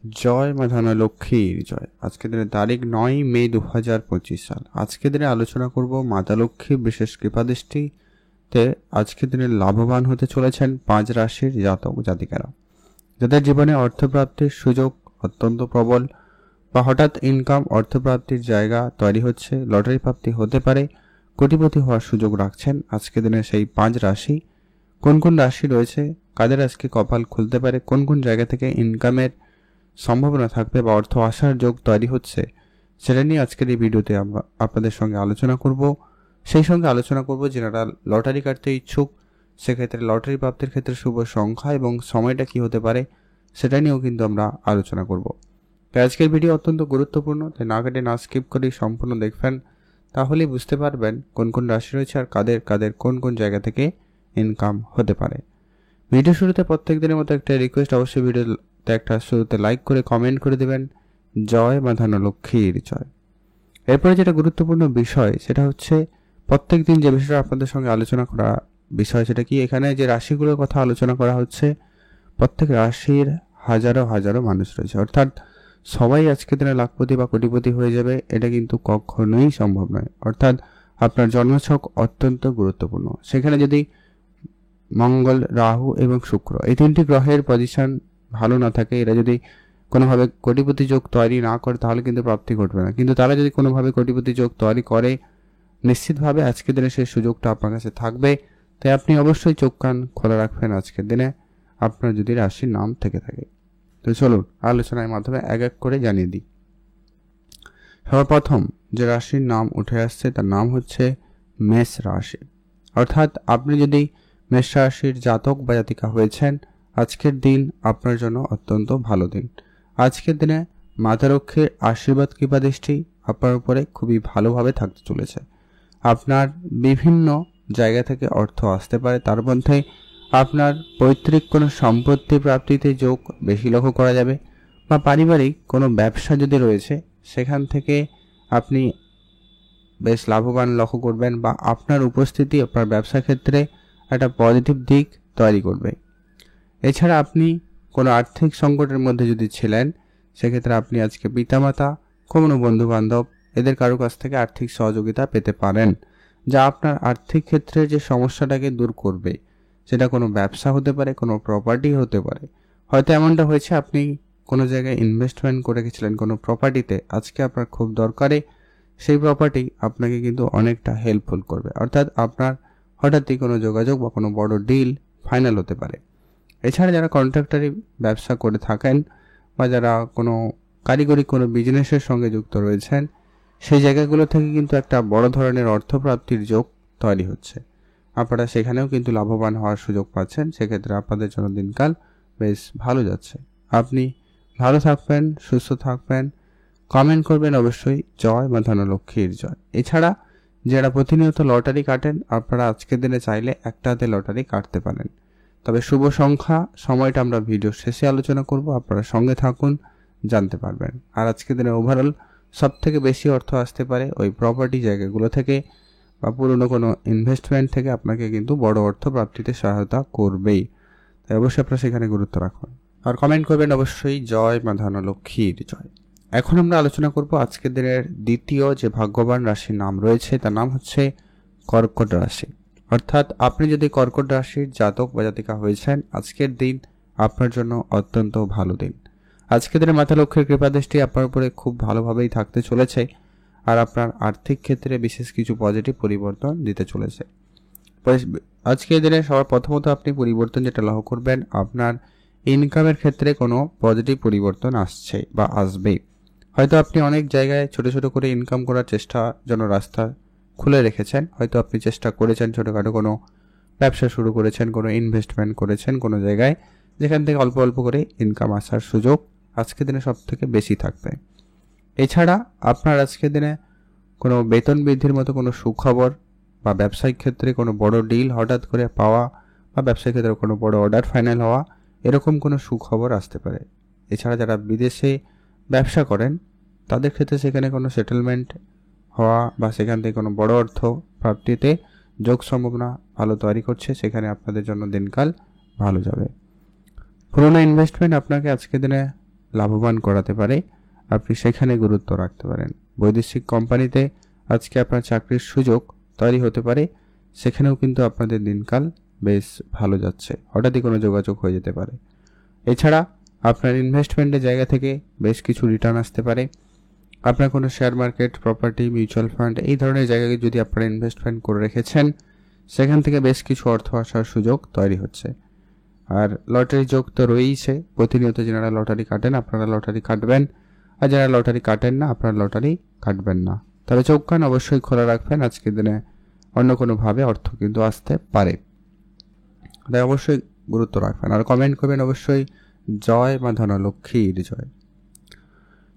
জয় মা ধনলক্ষ্মীর জয়। আজকের দিনে তারিখ 9 মে 2025 সাল। আজকের দিনে আলোচনা করব মাতা লক্ষ্মীর বিশেষ কৃপাদৃষ্টিতে আজকের দিনে লাভবান হতে চলেছেন 5 রাশির জাতক জাতিকারা, যাদের জীবনে অর্থপ্রাপ্তির সুযোগ অত্যন্ত প্রবল বা হঠাৎ ইনকাম অর্থপ্রাপ্তির জায়গা তৈরি হচ্ছে, লটারি প্রাপ্তি হতে পারে, কোটিপতি হওয়ার সুযোগ রাখছেন। আজকের দিনে সেই 5 রাশি কোন কোন রাশি রয়েছে, কাদের আজকে কপাল খুলতে পারে, কোন কোন জায়গা থেকে ইনকামের সম্ভাবনা থাকবে বা অর্থ আসার যোগ তৈরি হচ্ছে, সেটা নিয়ে আজকের এই ভিডিওতে আমরা আপনাদের সঙ্গে আলোচনা করব। সেই সঙ্গে আলোচনা করব যারা লটারি কাটতে ইচ্ছুক, সেক্ষেত্রে লটারি প্রাপ্তির ক্ষেত্রে শুভ সংখ্যা এবং সময়টা কি হতে পারে সেটা নিয়েও কিন্তু আমরা আলোচনা করব। তাই আজকের ভিডিও অত্যন্ত গুরুত্বপূর্ণ, তাই না কেটে না স্কিপ করে সম্পূর্ণ দেখবেন, তাহলেই বুঝতে পারবেন কোন কোন রাশি রয়েছে আর কাদের কাদের কোন কোন জায়গা থেকে ইনকাম হতে পারে। ভিডিও শুরুতে প্রত্যেক দিনের মতো একটা রিকোয়েস্ট, অবশ্যই ভিডিওতে একটা শুরুতে লাইক করে কমেন্ট করে দেবেন জয় মা ধনলক্ষ্মীর জয়। এরপরে যেটা গুরুত্বপূর্ণ বিষয় সেটা হচ্ছে প্রত্যেক দিন যে বিষয়টা আপনাদের সঙ্গে আলোচনা করা বিষয়, সেটা কি এখানে যে রাশিগুলোর কথা আলোচনা করা হচ্ছে, প্রত্যেক রাশির হাজারো হাজারো মানুষ রয়েছে, অর্থাৎ সবাই আজকের দিনে লাখপতি বা কোটিপতি হয়ে যাবে এটা কিন্তু কখনোই সম্ভব নয়। অর্থাৎ আপনার জন্মছক অত্যন্ত গুরুত্বপূর্ণ। সেখানে যদি মঙ্গল, রাহু এবং শুক্র এই তিনটি গ্রহের পজিশন ভালো না থাকে, এরা যদি কোনোভাবে কোটিপতি যোগ তৈরি না করে তাহলে কিন্তু প্রাপ্তি ঘটবে না। কিন্তু তারা যদি কোনোভাবে কোটিপতি যোগ তৈরি করে, নিশ্চিতভাবে আজকের দিনে সেই সুযোগটা আপনার কাছে থাকবে। তাই আপনি অবশ্যই চোখ কান খোলা রাখবেন আজকের দিনে, আপনার যদি রাশির নাম থেকে থাকে। তো চলুন আলোচনার মাধ্যমে এক এক করে জানিয়ে দিই। সর্বপ্রথম যে রাশির নাম উঠে আসছে তার নাম হচ্ছে মেষ রাশি। অর্থাৎ আপনি যদি মেষ রাশির জাতক বা জাতিকা হয়েছেন, আজকের দিন আপনার জন্য অত্যন্ত ভালো দিন। আজকের দিনে মাতা লক্ষ্মীর আশীর্বাদ কৃপাদৃষ্টি আপনার উপরে খুবই ভালোভাবে থাকতে চলেছে। আপনার বিভিন্ন জায়গা থেকে অর্থ আসতে পারে, তার মধ্যে আপনার পৈতৃক কোনো সম্পত্তি প্রাপ্তিতে যোগ বেশি লক্ষ্য করা যাবে, বা পারিবারিক কোনো ব্যবসা যদি রয়েছে সেখান থেকে আপনি বেশ লাভবান লক্ষ্য করবেন, বা আপনার উপস্থিতি আপনার ব্যবসা ক্ষেত্রে একটা পজিটিভ দিক তৈরি করবে। এছাড়া আপনি কোনো আর্থিক সংকটের মধ্যে যদি ছিলেন, সেক্ষেত্রে আপনি আজকে পিতামাতা, কোনো বন্ধুবান্ধব এদের কারো কাছ থেকে আর্থিক সহযোগিতা পেতে পারেন, যা আপনার আর্থিক ক্ষেত্রে যে সমস্যাটাকে দূর করবে। সেটা কোনো ব্যবসা হতে পারে, কোনো প্রপার্টি হতে পারে। হয়তো এমনটা হয়েছে আপনি কোনো জায়গায় ইনভেস্টমেন্ট করে গেছিলেন কোনো প্রপার্টিতে, আজকে আপনার খুব দরকারে সেই প্রপার্টি আপনাকে কিন্তু অনেকটা হেল্পফুল করবে। অর্থাৎ আপনার হঠাৎই কোনো যোগাযোগ বা কোনো বড় ডিল ফাইনাল হতে পারে। এছাড়া যারা কন্ট্রাক্টরি ব্যবসা করে থাকেন বা যারা কোনো কারিগরি কোনো বিজনেসের সঙ্গে যুক্ত রয়েছেন, সেই জায়গাগুলো থেকে কিন্তু একটা বড় ধরনের অর্থপ্রাপ্তির যোগ তৈরি হচ্ছে। আপনারা সেখানেও কিন্তু লাভবান হওয়ার সুযোগ পাচ্ছেন। সেক্ষেত্রে আপনাদের জন্য দিনকাল বেশ ভালো যাচ্ছে। আপনি ভালো থাকবেন, সুস্থ থাকবেন, কমেন্ট করবেন অবশ্যই জয় মা ধনলক্ষ্মীর জয়। এছাড়া যারা প্রতিনিয়ত লটারি কাটেন, আপনারা আজকের দিনে চাইলে একটা হাতে লটারি কাটতে পারেন। তবে শুভ সংখ্যা সময়টা আমরা ভিডিও শেষে আলোচনা করব, আপনারা সঙ্গে থাকুন, জানতে পারবেন। আর আজকের দিনে ওভারঅল সব থেকে বেশি অর্থ আসতে পারে ওই প্রপার্টি জায়গাগুলো থেকে বা পুরনো কোনো ইনভেস্টমেন্ট থেকে, আপনাকে কিন্তু বড় অর্থ প্রাপ্তিতে সহায়তা করবেই। তাই অবশ্যই আপনারা সেখানে গুরুত্ব রাখুন আর কমেন্ট করবেন অবশ্যই জয় মা ধনলক্ষ্মীর জয়। এখন আমরা আলোচনা করব আজকের দিনের দ্বিতীয় যে ভাগ্যবান রাশির নাম রয়েছে, তার নাম হচ্ছে কর্কট রাশি। অর্থাৎ আপনি যদি কর্কট রাশির জাতক বা জাতিকা হয়েছেন, আজকের দিন আপনার জন্য অত্যন্ত ভালো দিন। আজকের দিনে মাতা লক্ষ্মীর কৃপাদৃষ্টি আপনার উপরে খুব ভালোভাবেই থাকতে চলেছে, আর আপনার আর্থিক ক্ষেত্রে বিশেষ কিছু পজিটিভ পরিবর্তন দিতে চলেছে। আজকের দিনে সবার প্রথমত আপনি পরিবর্তন যেটা লক্ষ্য করবেন, আপনার ইনকামের ক্ষেত্রে কোনো পজিটিভ পরিবর্তন আসছে বা আসবে। হয়তো আপনি অনেক জায়গায় ছোট ছোট করে ইনকাম করার চেষ্টার জন্য রাস্তা খুলে রেখেছেন। হয়তো আপনি চেষ্টা করেছেন, ছোটোখাটো কোনো ব্যবসা শুরু করেছেন, কোনো ইনভেস্টমেন্ট করেছেন কোনো জায়গায়, যেখান থেকে অল্প অল্প করে ইনকাম আসার সুযোগ আজকের দিনে সব থেকে বেশি থাকবে। এছাড়া আপনার আজকের দিনে কোনো বেতন বৃদ্ধির মতো কোনো সুখবর বা ব্যবসায়িক ক্ষেত্রে কোনো বড় ডিল হঠাৎ করে পাওয়া, বা ব্যবসায়িক ক্ষেত্রে কোনো বড় অর্ডার ফাইনাল হওয়া, এরকম কোনো সুখবর আসতে পারে। এছাড়া যারা বিদেশে ব্যবসা করেন, তাদের ক্ষেত্রে সেখানে কোনো সেটেলমেন্ট হওয়া বা সেখান থেকে কোনো বড় অর্থ প্রাপ্তিতে যোগ সম্ভাবনা ভালো তৈরি করছে। সেখানে আপনাদের জন্য দিনকাল ভালো যাবে। পুরোনো ইনভেস্টমেন্ট আপনাকে আজকের দিনে লাভবান করাতে পারে, আপনি সেখানে গুরুত্ব রাখতে পারেন। বৈদেশিক কোম্পানিতে আজকে আপনার চাকরির সুযোগ তৈরি হতে পারে, সেখানেও কিন্তু আপনাদের দিনকাল বেশ ভালো যাচ্ছে, হঠাৎই কোনো যোগাযোগ হয়ে যেতে পারে। এছাড়া আপনার ইনভেস্টমেন্টের জায়গা থেকে বেশ কিছু রিটার্ন আসতে পারে। আপনার কোনো share market, property, mutual fund এই ধরনের জায়গায় যদি আপনারা ইনভেস্টমেন্ট করে রেখেছেন, সেখান থেকে বেশ কিছু অর্থ আসার সুযোগ তৈরি হচ্ছে। আর লটারি যোগ তো রয়েইছে, প্রতিনিয়ত যারা লটারি কাটেন আপনারা লটারি কাটবেন, আর যারা লটারি কাটেন না আপনারা লটারি কাটবেন না। তবে চোখ কান অবশ্যই খোলা রাখবেন, আজকের দিনে অন্য কোনোভাবে অর্থ কিন্তু আসতে পারে, তাই অবশ্যই গুরুত্ব রাখবেন। আর কমেন্ট করবেন অবশ্যই জয় মা ধনলক্ষ্মীর জয়।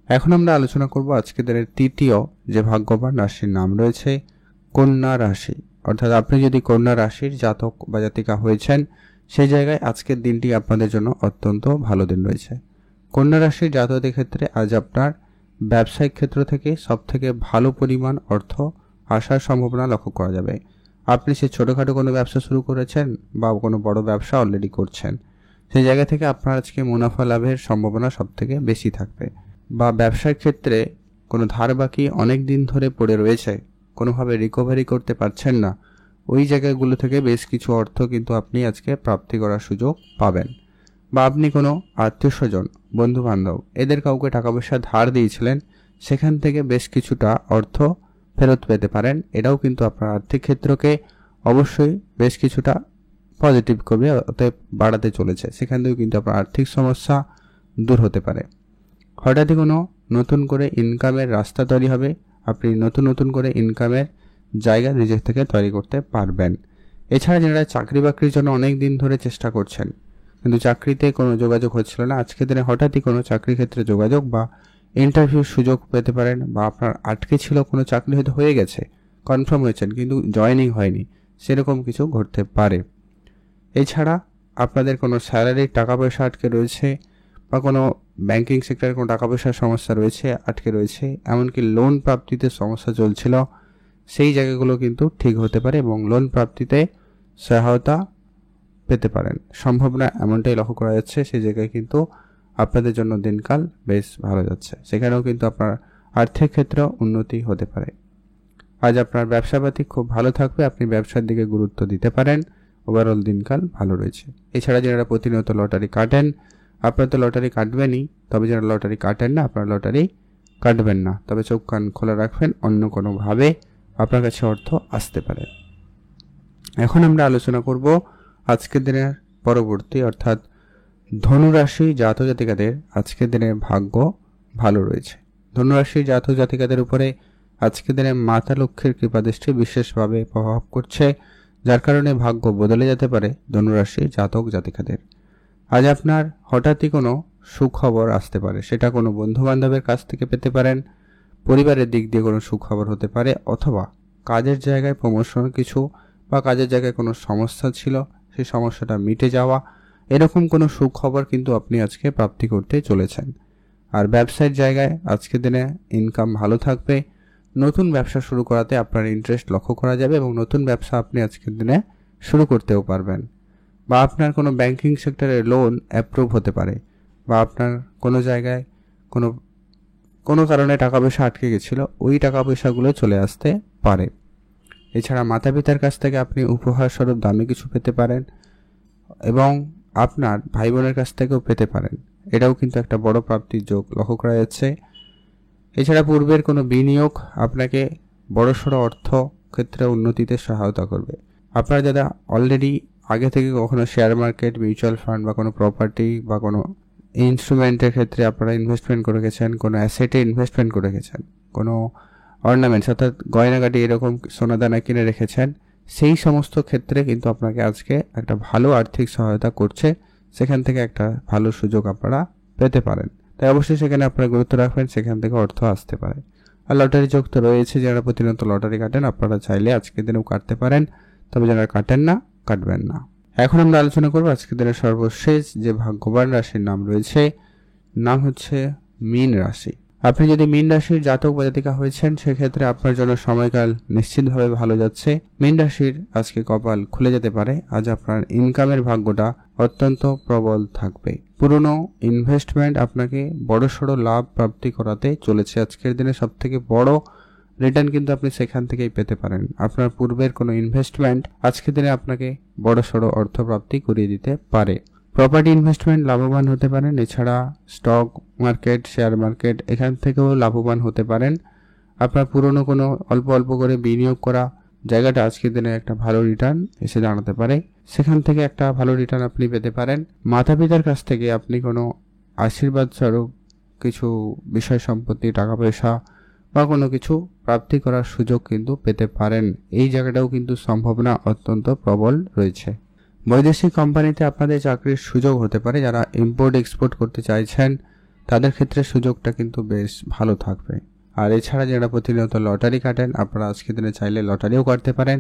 এখন আমরা আলোচনা করব আজকের দিনের তৃতীয় যে ভাগ্যবান রাশির নাম রয়েছে কন্যা রাশি। অর্থাৎ আপনি যদি কন্যা রাশির জাতক বা জাতিকা হয়েছেন, সেই জায়গায় আজকের দিনটি আপনাদের জন্য অত্যন্ত ভালো দিন রয়েছে। কন্যা রাশির জাতকদের ক্ষেত্রে আজ আপনার ব্যবসায়িক ক্ষেত্র থেকে সবথেকে ভালো পরিমাণ অর্থ আসার সম্ভাবনা লক্ষ্য করা যাবে। আপনি সে ছোটোখাটো কোনো ব্যবসা শুরু করেছেন বা কোনো বড় ব্যবসা অলরেডি করছেন, সেই জায়গা থেকে আপনার আজকে মুনাফা লাভের সম্ভাবনা সবথেকে বেশি থাকবে। বা ব্যবসার ক্ষেত্রে কোনো ধার বাকি অনেক দিন ধরে পড়ে রয়েছে, কোনোভাবে রিকভারি করতে পারছেন না, ওই জায়গাগুলো থেকে বেশ কিছু অর্থ কিন্তু আপনি আজকে প্রাপ্তি করার সুযোগ পাবেন। বা আপনি কোনো আত্মীয় স্বজন, বন্ধুবান্ধব এদের কাউকে টাকা পয়সা ধার দিয়েছিলেন, সেখান থেকে বেশ কিছুটা অর্থ ফেরত পেতে পারেন। এটাও কিন্তু আপনার আর্থিক ক্ষেত্রকে অবশ্যই বেশ কিছুটা পজিটিভ করবে, অতএব বাড়াতে চলেছে। সেখান থেকেও কিন্তু আপনার আর্থিক সমস্যা দূর হতে পারে। হঠাৎই কোনো নতুন করে ইনকামের রাস্তা তৈরি হবে, আপনি নতুন করে ইনকামের জায়গা নিজের থেকে তৈরি করতে পারবেন। এছাড়া যারা চাকরি বাকরির জন্য অনেক দিন ধরে চেষ্টা করছেন কিন্তু চাকরিতে কোনো যোগাযোগ হচ্ছিল না, আজকের দিনে হঠাৎই কোনো চাকরি ক্ষেত্রে যোগাযোগ বা ইন্টারভিউর সুযোগ পেতে পারেন। বা আপনার আটকে ছিল কোনো চাকরি হয়তো হয়ে গেছে, কনফার্ম হয়েছেন কিন্তু জয়েনিং হয়নি, সেরকম কিছু ঘটতে পারে। এছাড়া আপনাদের কোনো স্যালারির টাকা পয়সা আটকে রয়েছে, বা কোনো ব্যাংকিং সেক্টরে কোনো টাকা পয়সার সমস্যা রয়েছে, আটকে রয়েছে, এমনকি লোন প্রাপ্তিতে সমস্যা চলছিল, সেই জায়গাগুলো কিন্তু ঠিক হতে পারে এবং লোন প্রাপ্তিতে সহায়তা পেতে পারেন। সম্ভাবনা এমনটাই লক্ষ্য করা যাচ্ছে, সেই জায়গায় কিন্তু আপনাদের জন্য দিনকাল বেশ ভালো যাচ্ছে, সেখানেও কিন্তু আপনার আর্থিক ক্ষেত্রে উন্নতি হতে পারে। আজ আপনার ব্যবসাপাতি খুব ভালো থাকবে, আপনি ব্যবসার দিকে গুরুত্ব দিতে পারেন, ওভারঅল দিনকাল ভালো রয়েছে। এছাড়া যারা প্রতিনিয়ত লটারি কাটেন, আপনারা তো লটারি কাটবেনই, তবে যারা লটারি কাটেন না আপনারা লটারি কাটবেন না। তবে চোখ কান খোলা রাখবেন, অন্য কোনোভাবে আপনার কাছে অর্থ আসতে পারে। এখন আমরা আলোচনা করব আজকের দিনের পরবর্তী, অর্থাৎ ধনুরাশি জাতক জাতিকাদের আজকের দিনের ভাগ্য ভালো রয়েছে। ধনুরাশি জাতক জাতিকাদের উপরে আজকের দিনে মাতা লক্ষ্মীর কৃপাদৃষ্টি বিশেষভাবে প্রভাব করছে, যার কারণে ভাগ্য বদলে যেতে পারে ধনুরাশি জাতক জাতিকাদের। আজ আপনার হঠাৎই কোনো সুখবর আসতে পারে, সেটা কোনো বন্ধু বান্ধবের কাছ থেকে পেতে পারেন, পরিবারের দিক দিয়ে কোনো সুখবর হতে পারে, অথবা কাজের জায়গায় প্রমোশন কিছু, বা কাজের জায়গায় কোনো সমস্যা ছিল সেই সমস্যাটা মিটে যাওয়া, এরকম কোনো সুখবর কিন্তু আপনি আজকে প্রাপ্তি করতে চলেছেন। আর ব্যবসায়ের জায়গায় আজকের দিনে ইনকাম ভালো থাকবে, নতুন ব্যবসা শুরু করাতে আপনার ইন্টারেস্ট লক্ষ্য করা যাবে এবং নতুন ব্যবসা আপনি আজকের দিনে শুরু করতেও পারবেন। বা আপনার কোনো ব্যাংকিং সেক্টরে লোন অ্যাপ্রুভ হতে পারে, বা আপনার কোনো জায়গায় কোনো কারণে টাকা পয়সা আটকে গেছিলো, ওই টাকা পয়সাগুলো চলে আসতে পারে। এছাড়া মাতা পিতার কাছ থেকে আপনি উপহার স্বরূপ দামি কিছু পেতে পারেন এবং আপনার ভাই বোনের কাছ থেকেও পেতে পারেন, এটাও কিন্তু একটা বড় প্রাপ্তির যোগ লক্ষ্য করা যাচ্ছে। এছাড়া পূর্বের কোনো বিনিয়োগ আপনাকে বড়সড় অর্থ ক্ষেত্রে উন্নতিতে সহায়তা করবে। আপনারা যারা অলরেডি আগে থেকে কখনো শেয়ার মার্কেট, মিউচুয়াল ফান্ড বা কোনো প্রপার্টি বা কোনো ইনস্ট্রুমেন্টের ক্ষেত্রে আপনারা ইনভেস্টমেন্ট করে গেছেন, কোনো অ্যাসেটে ইনভেস্টমেন্ট করে গেছেন, কোনো অর্নামেন্টস অর্থাৎ গয়নাগাটি এরকম সোনাদানা কিনে রেখেছেন, সেই সমস্ত ক্ষেত্রে কিন্তু আপনাকে আজকে একটা ভালো আর্থিক সহায়তা করছে, সেখান থেকে একটা ভালো সুযোগ আপনারা পেতে পারেন। তাই অবশ্যই সেখানে আপনারা গুরুত্ব রাখবেন, সেখান থেকে অর্থ আসতে পারে। আর লটারি যোগ তো রয়েছে, যারা প্রতিনিয়ত লটারি কাটেন আপনারা চাইলে আজকের দিনেও কাটতে পারেন, তবে যারা কাটেন না কাটবেন না। এখন আমরা আলোচনা করবো আজকের দিনের সর্বশেষ যে ভাগ্যবান রাশির নাম রয়েছে, নাম হচ্ছে মীন রাশি। আপনি যদি মীন রাশির জাতক বা জাতিকা হয়েছেন, সেক্ষেত্রে আপনার জন্য সময়কাল নিশ্চিতভাবে ভালো যাচ্ছে। মীন রাশির আজকে কপাল খুলে যেতে পারে, আজ আপনার ইনকামের ভাগ্যটা অত্যন্ত প্রবল থাকবে। পুরনো ইনভেস্টমেন্ট আপনাকে বড়সড় লাভ প্রাপ্তি করাতে চলেছে। আজকের দিনে সবথেকে বড় রিটার্ন কিন্তু আপনি সেখান থেকেই পেতে পারেন। আপনার পূর্বের কোনো ইনভেস্টমেন্ট আজকের দিনে আপনাকে বড়সড় অর্থ প্রাপ্তি করিয়ে দিতে পারে। প্রপার্টি ইনভেস্টমেন্ট লাভবান হতে পারেন। এছাড়া স্টক মার্কেট, শেয়ার মার্কেট, এখান থেকেও লাভবান হতে পারেন। আপনার পুরনো কোনো অল্প অল্প করে বিনিয়োগ করা জায়গাটা আজকের দিনে একটা ভালো রিটার্ন এসে দাঁড়াতে পারে, সেখান থেকে একটা ভালো রিটার্ন আপনি পেতে পারেন। মাতা পিতার কাছ থেকে আপনি কোনো আশীর্বাদ স্বরূপ কিছু বিষয় সম্পত্তি, টাকা পয়সা বা কোনো কিছু প্রাপ্তি করার সুযোগ কিন্তু পেতে পারেন। এই জায়গাটাও কিন্তু সম্ভাবনা অত্যন্ত প্রবল রয়েছে। বৈদেশিক কোম্পানিতে আপনাদের চাকরির সুযোগ হতে পারে। যারা ইম্পোর্ট এক্সপোর্ট করতে চাইছেন তাদের ক্ষেত্রে সুযোগটা কিন্তু বেশ ভালো থাকবে। আর এছাড়া যারা প্রতিনিয়ত লটারি কাটেন, আপনারা আজকের দিনে চাইলে লটারিও কাটতে পারেন,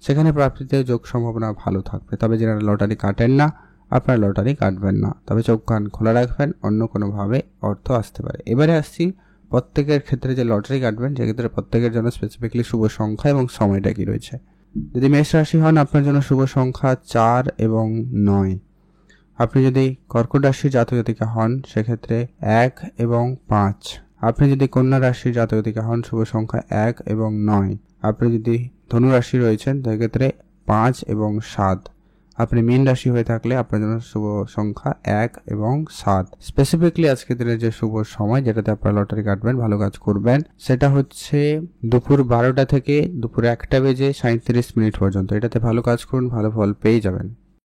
সেখানে প্রাপ্তিতে যোগ সম্ভাবনা ভালো থাকবে। তবে যারা লটারি কাটেন না, আপনারা লটারি কাটবেন না, তবে চোখ কান খোলা রাখবেন, অন্য কোনোভাবে অর্থ আসতে পারে। এবারে আসছি প্রত্যেকের ক্ষেত্রে যে লটারি কাটবেন, সেক্ষেত্রে প্রত্যেকের জন্য স্পেসিফিকলি শুভ সংখ্যা এবং সময়টা কি রয়েছে। যদি মেষ রাশি হন, আপনার জন্য শুভ সংখ্যা 4 এবং 9। আপনি যদি কর্কট রাশির জাতক জাতিকা হন, সেক্ষেত্রে 1 এবং 5। আপনি যদি কন্যা রাশির জাতক জাতিকা হন, শুভ সংখ্যা 1 এবং 9। আপনি যদি ধনু রাশি রয়েছেন, সেক্ষেত্রে 5 এবং 7। আপনি মীন রাশি হয়ে থাকলে আপনার জন্য শুভ সংখ্যা 1 এবং 7। স্পেসিফিকলি আজকের দিনের যে শুভ সময় যেটাতে আপনারা লটারি কাটবেন, ভালো কাজ করবেন, সেটা হচ্ছে দুপুর 12টা থেকে দুপুর 1টা বেজে 37 মিনিট পর্যন্ত। এটাতে ভালো কাজ করুন, ভালো ফল পেয়ে যাবেন।